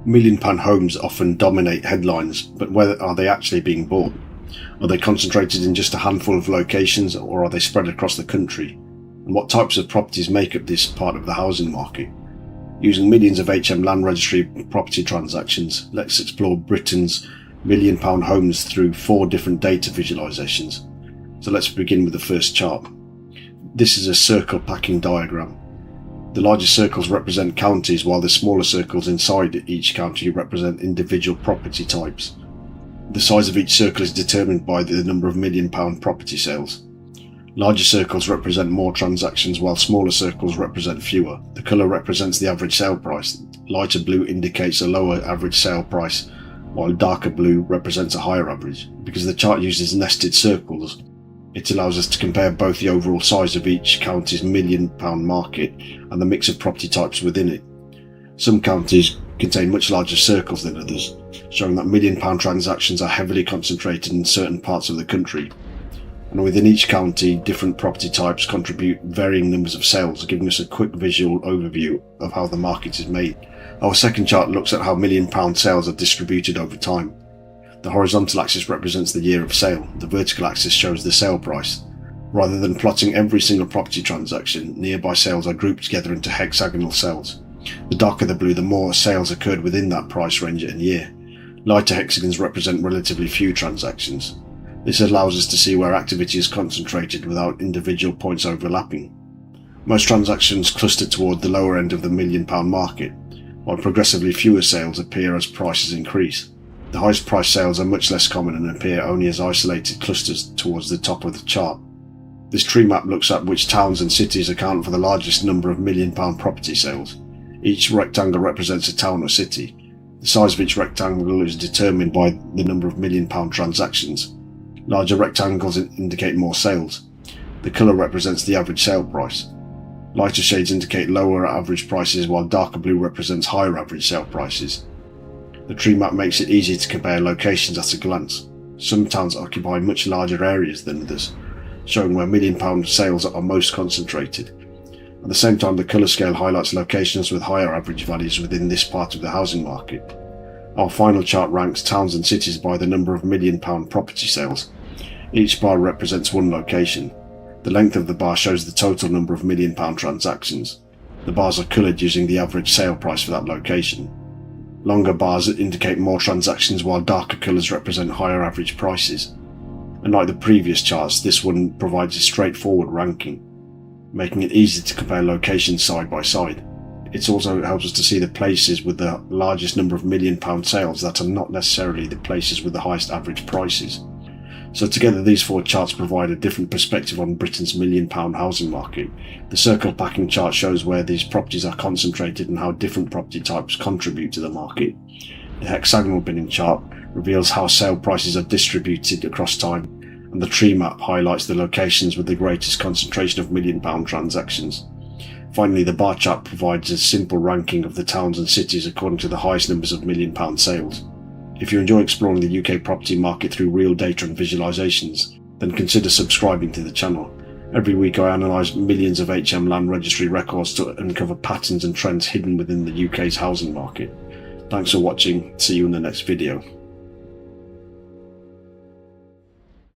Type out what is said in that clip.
Million-pound homes often dominate headlines, but where are they actually being bought? Are they concentrated in just a handful of locations, or are they spread across the country? And what types of properties make up this part of the housing market? Using millions of HM Land Registry property transactions, let's explore Britain's million-pound homes through 4 different data visualisations. So let's begin with the first chart. This is a circle packing diagram. The largest circles represent counties, while the smaller circles inside each county represent individual property types. The size of each circle is determined by the number of million-pound property sales. Larger circles represent more transactions, while smaller circles represent fewer. The colour represents the average sale price. Lighter blue indicates a lower average sale price, while darker blue represents a higher average. Because the chart uses nested circles, it allows us to compare both the overall size of each county's million-pound market and the mix of property types within it. Some counties contain much larger circles than others, showing that million-pound transactions are heavily concentrated in certain parts of the country. And within each county, different property types contribute varying numbers of sales, giving us a quick visual overview of how the market is made. Our second chart looks at how million-pound sales are distributed over time. The horizontal axis represents the year of sale. The vertical axis shows the sale price. Rather than plotting every single property transaction, nearby sales are grouped together into hexagonal cells. The darker the blue, the more sales occurred within that price range and year. Lighter hexagons represent relatively few transactions. This allows us to see where activity is concentrated without individual points overlapping. Most transactions cluster toward the lower end of the million-pound market, while progressively fewer sales appear as prices increase. The highest priced sales are much less common and appear only as isolated clusters towards the top of the chart. This tree map looks at which towns and cities account for the largest number of million-pound property sales. Each rectangle represents a town or city. The size of each rectangle is determined by the number of million-pound transactions. Larger rectangles indicate more sales. The colour represents the average sale price. Lighter shades indicate lower average prices, while darker blue represents higher average sale prices. The tree map makes it easy to compare locations at a glance. Some towns occupy much larger areas than others, showing where million-pound sales are most concentrated. At the same time, the colour scale highlights locations with higher average values within this part of the housing market. Our final chart ranks towns and cities by the number of million-pound property sales. Each bar represents one location. The length of the bar shows the total number of million-pound transactions. The bars are coloured using the average sale price for that location. Longer bars indicate more transactions, while darker colours represent higher average prices. Unlike the previous charts, this one provides a straightforward ranking, making it easy to compare locations side by side. It also helps us to see the places with the largest number of million-pound sales that are not necessarily the places with the highest average prices. So together these 4 charts provide a different perspective on Britain's million-pound housing market. The circle packing chart shows where these properties are concentrated and how different property types contribute to the market. The hexagonal binning chart reveals how sale prices are distributed across time, and the tree map highlights the locations with the greatest concentration of million-pound transactions. Finally, the bar chart provides a simple ranking of the towns and cities according to the highest numbers of million-pound sales. If you enjoy exploring the UK property market through real data and visualisations, then consider subscribing to the channel. Every week I analyse millions of HM Land Registry records to uncover patterns and trends hidden within the UK's housing market. Thanks for watching, see you in the next video.